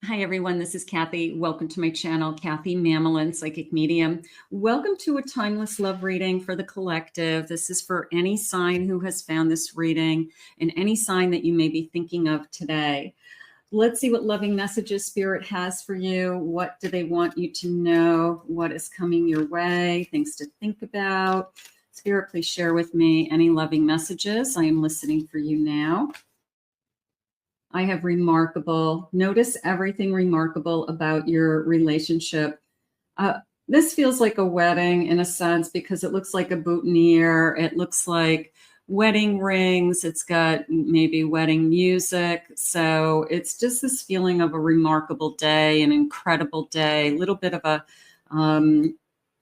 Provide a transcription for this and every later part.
Hi, everyone. This is Kathy. Welcome to my channel, Kathy Mamelin, Psychic Medium. Welcome to a timeless love reading for the collective. This is for any sign who has found this reading and any sign that you may be thinking of today. Let's see what loving messages Spirit has for you. What do they want you to know? What is coming your way? Things to think about. Spirit, please share with me any loving messages. I am listening for you now. I have remarkable. Notice everything remarkable about your relationship. This feels like a wedding in a sense because it looks like a boutonniere. It looks like wedding rings. It's got maybe wedding music. So it's just this feeling of a remarkable day, an incredible day, a little bit of a,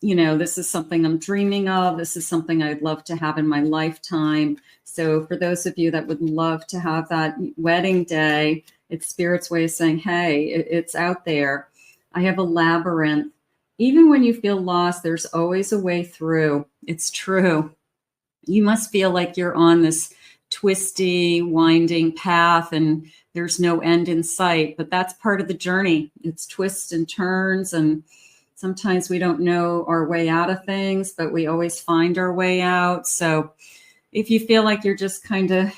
this is something I'm dreaming of. This is something I'd love to have in my lifetime. So for those of you that would love to have that wedding day, it's Spirit's way of saying, hey, it's out there. I have a labyrinth. Even when you feel lost, there's always a way through. It's true. You must feel like you're on this twisty, winding path and there's no end in sight, but that's part of the journey. It's twists and turns, and sometimes we don't know our way out of things, but we always find our way out. So if you feel like you're just kind of,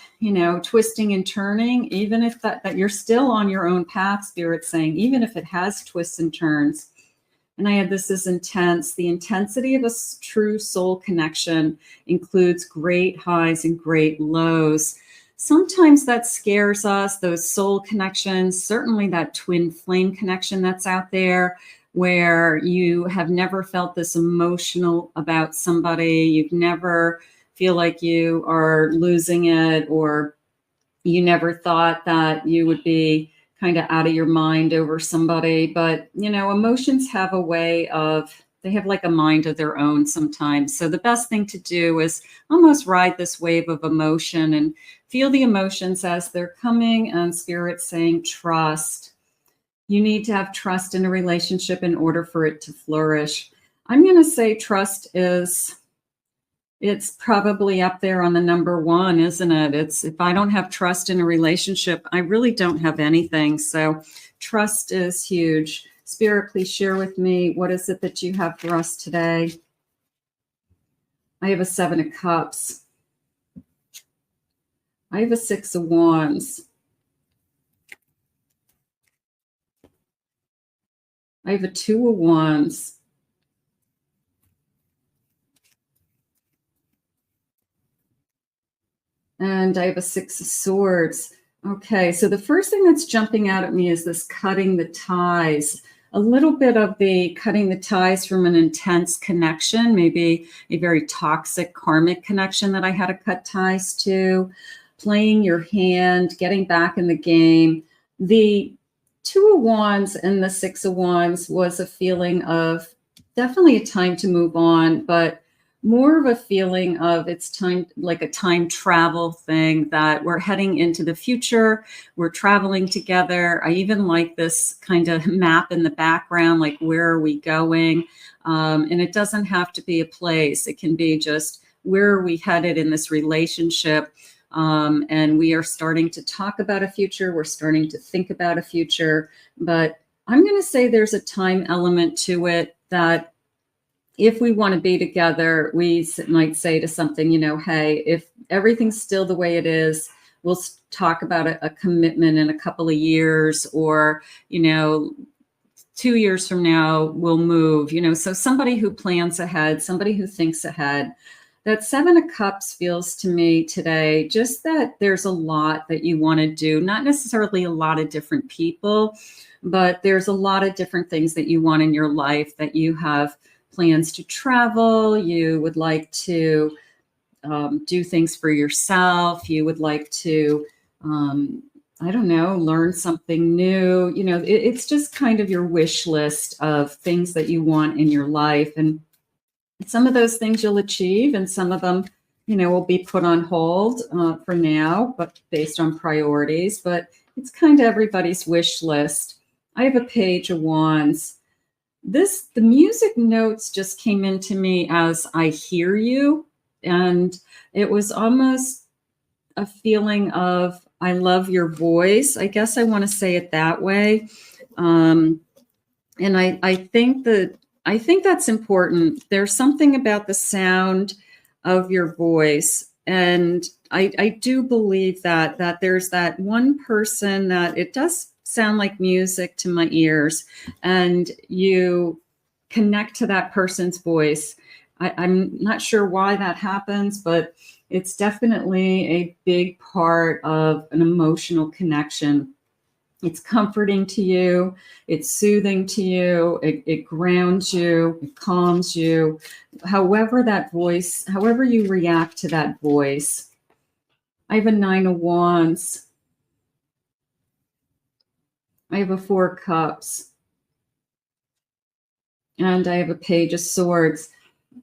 twisting and turning, even if that you're still on your own path, Spirit's saying, even if it has twists and turns. And I had this as intense. The intensity of a true soul connection includes great highs and great lows. Sometimes that scares us, those soul connections, certainly that twin flame connection that's out there, where you have never felt this emotional about somebody. You've never feel like you are losing it, or you never thought that you would be kind of out of your mind over somebody. But, emotions have a way of, they have like a mind of their own sometimes. So the best thing to do is almost ride this wave of emotion and feel the emotions as they're coming, and Spirit saying, trust. You need to have trust in a relationship in order for it to flourish. I'm going to say trust it's probably up there on the number one, isn't it? It's, if I don't have trust in a relationship, I really don't have anything. So trust is huge. Spirit, please share with me, what is it that you have for us today? I have a 7 of Cups. I have a 6 of Wands. I have a 2 of Wands. And I have a 6 of Swords. Okay, so the first thing that's jumping out at me is this cutting the ties. A little bit of the cutting the ties from an intense connection, maybe a very toxic karmic connection that I had to cut ties to, playing your hand, getting back in the game. The 2 of Wands and the 6 of Wands was a feeling of definitely a time to move on, but more of a feeling of it's time, like a time travel thing, that we're heading into the future. We're traveling together. I even like this kind of map in the background, like where are we going? And it doesn't have to be a place. It can be just where are we headed in this relationship? And we are starting to talk about a future. We're starting to think about a future. But I'm going to say there's a time element to it that if we want to be together, we might say to something, hey, if everything's still the way it is, we'll talk about a commitment in a couple of years, or, 2 years from now, we'll move, so somebody who plans ahead, somebody who thinks ahead. That 7 of Cups feels to me today just that there's a lot that you want to do, not necessarily a lot of different people, but there's a lot of different things that you want in your life, that you have plans to travel, you would like to do things for yourself, you would like to, learn something new. It's just kind of your wish list of things that you want in your life. And some of those things you'll achieve, and some of them, will be put on hold for now, but based on priorities. But it's kind of everybody's wish list. I have a Page of Wands. The music notes just came into me as I hear you. And it was almost a feeling of, I love your voice. I guess I want to say it that way. And I think that's important. There's something about the sound of your voice. And I do believe that there's that one person that it does sound like music to my ears, and you connect to that person's voice. I'm not sure why that happens, but it's definitely a big part of an emotional connection. It's comforting to you. It's soothing to you. It grounds you. It calms you. However you react to that voice. I have a 9 of Wands. I have a 4 of Cups. And I have a Page of Swords.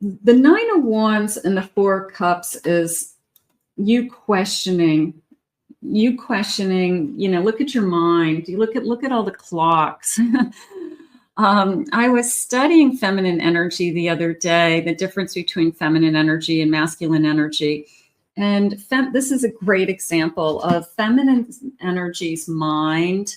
The 9 of Wands and the 4 of Cups is you questioning, look at your mind. You look at all the clocks. I was studying feminine energy the other day, the difference between feminine energy and masculine energy. And this is a great example of feminine energy's mind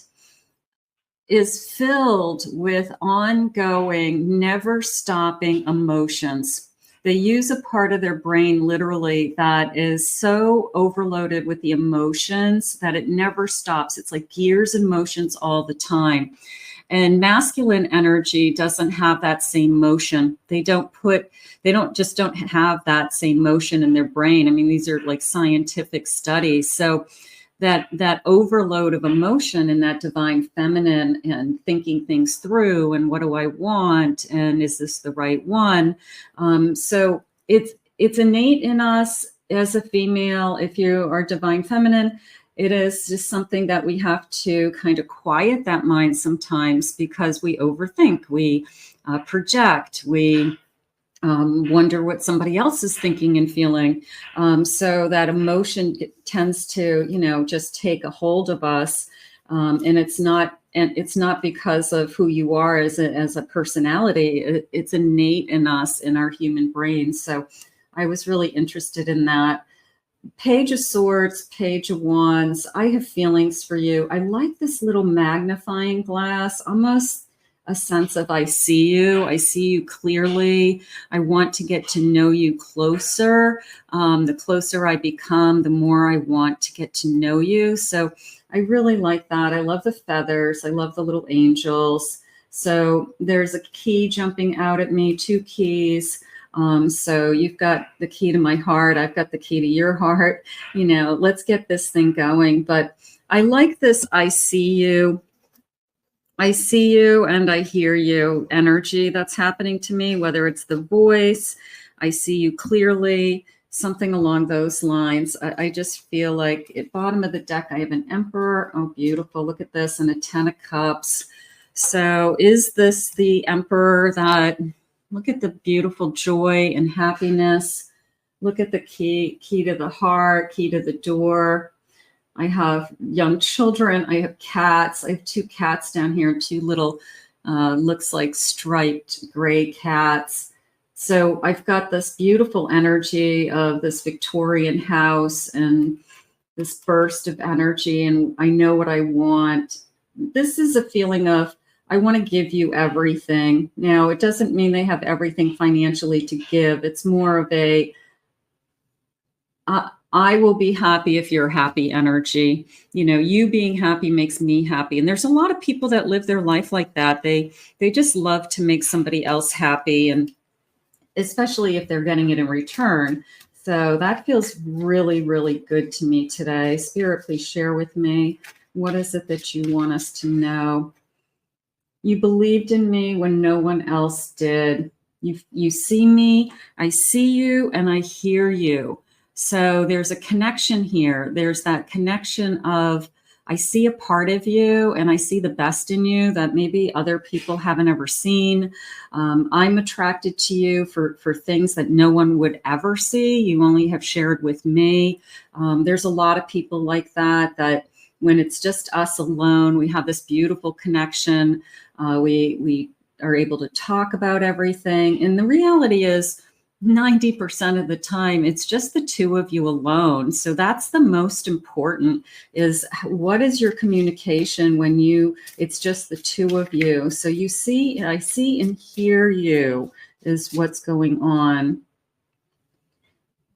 is filled with ongoing, never stopping emotions. They use a part of their brain literally that is so overloaded with the emotions that it never stops. It's like gears and motions all the time. And masculine energy doesn't have that same motion. They don't have that same motion in their brain. I mean, these are like scientific studies. So that overload of emotion and that divine feminine and thinking things through and what do I want and is this the right one? So it's innate in us as a female. If you are divine feminine, it is just something that we have to kind of quiet that mind sometimes because we overthink, we project, we wonder what somebody else is thinking and feeling. So that emotion tends to, just take a hold of us. And it's not because of who you are as a personality. It's innate in us, in our human brain. So I was really interested in that. Page of Swords, Page of Wands. I have feelings for you. I like this little magnifying glass, almost a sense of I see you clearly. I want to get to know you closer. The closer I become, the more I want to get to know you. So I really like that. I love the feathers. I love the little angels. So there's a key jumping out at me, 2 keys. So you've got the key to my heart. I've got the key to your heart. Let's get this thing going. But I like this I see you and I hear you energy that's happening to me, whether it's the voice, I see you clearly, something along those lines. I just feel like at bottom of the deck, I have an Emperor. Oh, beautiful. Look at this, and a 10 of Cups. So is this the Emperor look at the beautiful joy and happiness. Look at the key to the heart, key to the door. I have young children. I have cats. I have 2 cats down here, 2 little, looks like striped gray cats. So I've got this beautiful energy of this Victorian house and this burst of energy. And I know what I want. This is a feeling of, I want to give you everything. Now, it doesn't mean they have everything financially to give. It's more of a, I will be happy if you're happy energy. You being happy makes me happy. And there's a lot of people that live their life like that. They just love to make somebody else happy, and especially if they're getting it in return. So that feels really, really good to me today. Spirit, please share with me. What is it that you want us to know? You believed in me when no one else did. You see me, I see you, and I hear you. So there's a connection here. There's that connection of, I see a part of you and I see the best in you that maybe other people haven't ever seen. I'm attracted to you for things that no one would ever see. You only have shared with me. There's a lot of people like that when it's just us alone, we have this beautiful connection. We are able to talk about everything. And the reality is, 90% of the time, it's just the two of you alone. So that's the most important, is what is your communication when it's just the two of you. So I see and hear you is what's going on.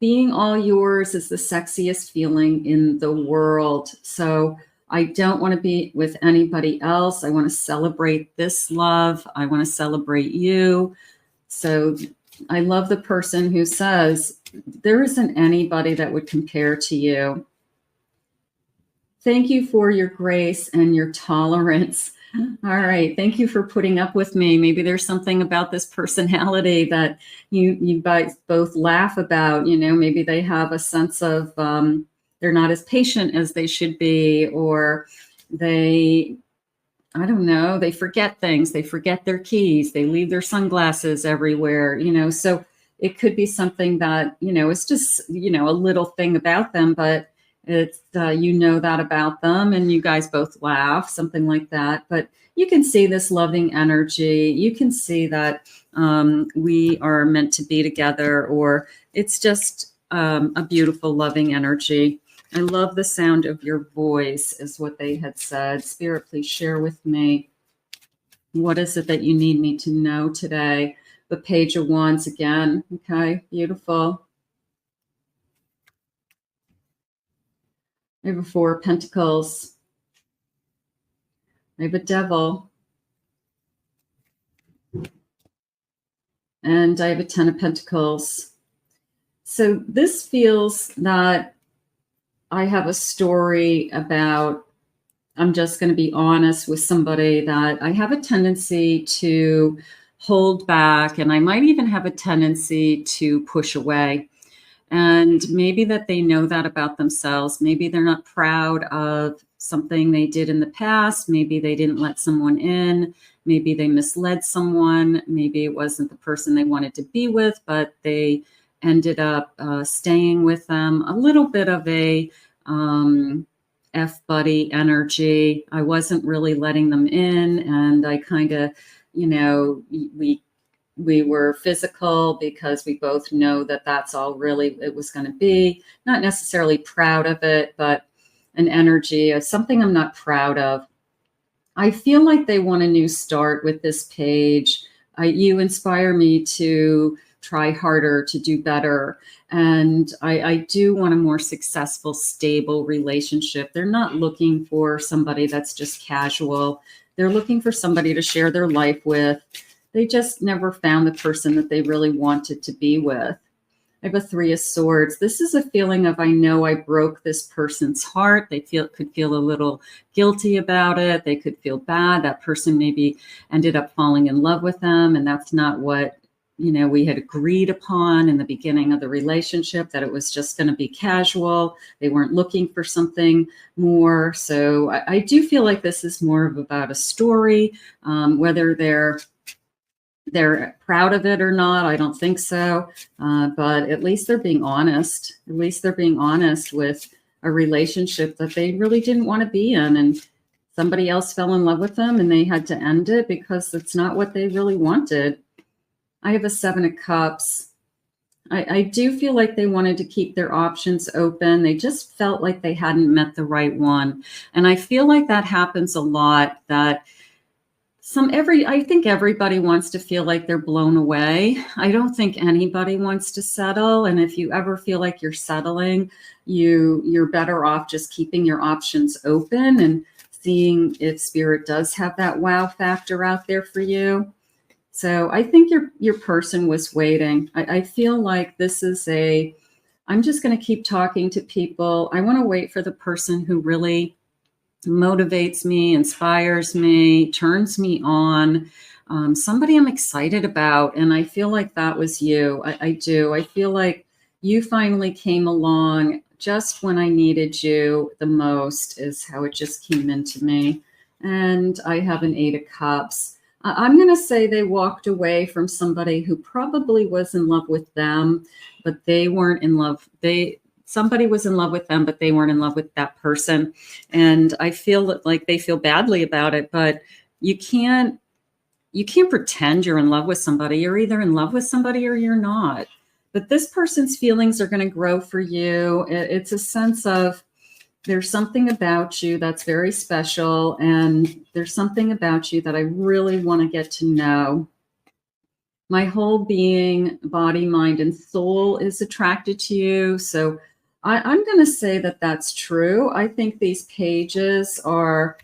Being all yours is the sexiest feeling in the world. So I don't want to be with anybody else. I want to celebrate this love. I want to celebrate you. So I love the person who says, there isn't anybody that would compare to you. Thank you for your grace and your tolerance. All right. Thank you for putting up with me. Maybe there's something about this personality that you guys both laugh about. Maybe they have a sense of they're not as patient as they should be, or I don't know, they forget things. They forget their keys. They leave their sunglasses everywhere, so it could be something that, it's just, a little thing about them, but it's, that about them, and you guys both laugh, something like that. But you can see this loving energy. You can see that we are meant to be together, or it's just a beautiful, loving energy. I love the sound of your voice, is what they had said. Spirit, please share with me. What is it that you need me to know today? The Page of Wands again. Okay, beautiful. I have a Four of Pentacles. I have a Devil. And I have a Ten of Pentacles. So this feels that I have a story about, I'm just going to be honest with somebody, that I have a tendency to hold back, and I might even have a tendency to push away. And maybe that they know that about themselves. Maybe they're not proud of something they did in the past. Maybe they didn't let someone in. Maybe they misled someone. Maybe it wasn't the person they wanted to be with, but they ended up staying with them. A little bit of a F-buddy energy. I wasn't really letting them in, and I kind of, we were physical because we both know that that's all really it was going to be. Not necessarily proud of it, but an energy of something I'm not proud of. I feel like they want a new start with this page. You inspire me to try harder, to do better. And I do want a more successful, stable relationship. They're not looking for somebody that's just casual. They're looking for somebody to share their life with. They just never found the person that they really wanted to be with. I have a Three of Swords. This is a feeling of, I know I broke this person's heart. They could feel a little guilty about it. They could feel bad. That person maybe ended up falling in love with them, and that's not what we had agreed upon in the beginning of the relationship, that it was just going to be casual. They weren't looking for something more. So I do feel like this is more of about a story, whether they're proud of it or not. I don't think so. But at least they're being honest. At least they're being honest with a relationship that they really didn't want to be in. And somebody else fell in love with them, and they had to end it because it's not what they really wanted. I have a Seven of Cups. I do feel like they wanted to keep their options open. They just felt like they hadn't met the right one. And I feel like that happens a lot, that I think everybody wants to feel like they're blown away. I don't think anybody wants to settle. And if you ever feel like you're settling, you're better off just keeping your options open and seeing if Spirit does have that wow factor out there for you. So I think your person was waiting. I feel like this is I'm just going to keep talking to people. I want to wait for the person who really motivates me, inspires me, turns me on, somebody I'm excited about. And I feel like that was you. I do. I feel like you finally came along just when I needed you the most, is how it just came into me. And I have an Eight of Cups. I'm going to say they walked away from somebody who probably was in love with them, but they weren't in love. Somebody was in love with them, but they weren't in love with that person. And I feel like they feel badly about it, but you can't pretend you're in love with somebody. You're either in love with somebody or you're not. But this person's feelings are going to grow for you. It's a sense of there's something about you that's very special, and there's something about you that I really want to get to know. My whole being, body, mind, and soul is attracted to you. So I'm going to say that that's true. I think these pages are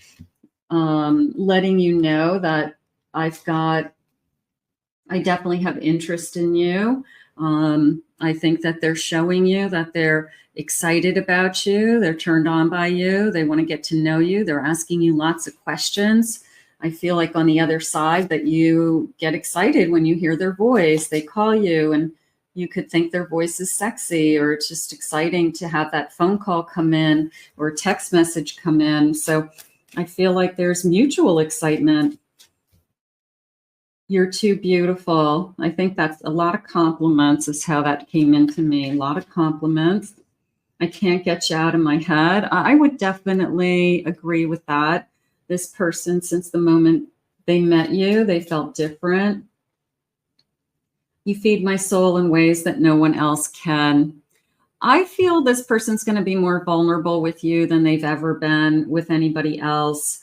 letting you know that I definitely have interest in you. I think that they're showing you that they're excited about you. They're turned on by you. They want to get to know you. They're asking you lots of questions. I feel like on the other side that you get excited when you hear their voice. They call you and you could think their voice is sexy, or it's just exciting to have that phone call come in or a text message come in. So I feel like there's mutual excitement. You're too beautiful. I think that's a lot of compliments is how that came into me. A lot of compliments. I can't get you out of my head. I would definitely agree with that. This person, since the moment they met you, they felt different. You feed my soul in ways that no one else can. I feel this person's going to be more vulnerable with you than they've ever been with anybody else.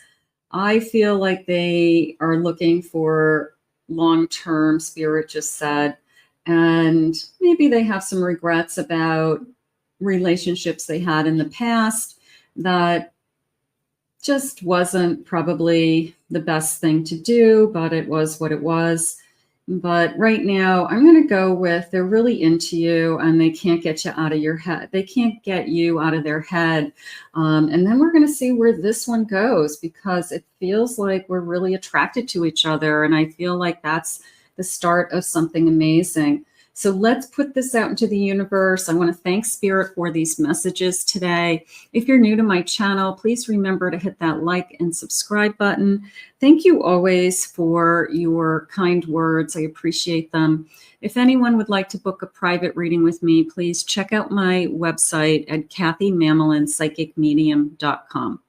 I feel like they are looking for long-term, Spirit just said, and maybe they have some regrets about relationships they had in the past that just wasn't probably the best thing to do, but it was what it was. But right now, I'm going to go with they're really into you and they can't get you out of your head. They can't get you out of their head. And then we're going to see where this one goes, because it feels like we're really attracted to each other. And I feel like that's the start of something amazing. So let's put this out into the universe. I want to thank Spirit for these messages today. If you're new to my channel, please remember to hit that like and subscribe button. Thank you always for your kind words. I appreciate them. If anyone would like to book a private reading with me, please check out my website at KathyMamolinsPsychicMedium.com.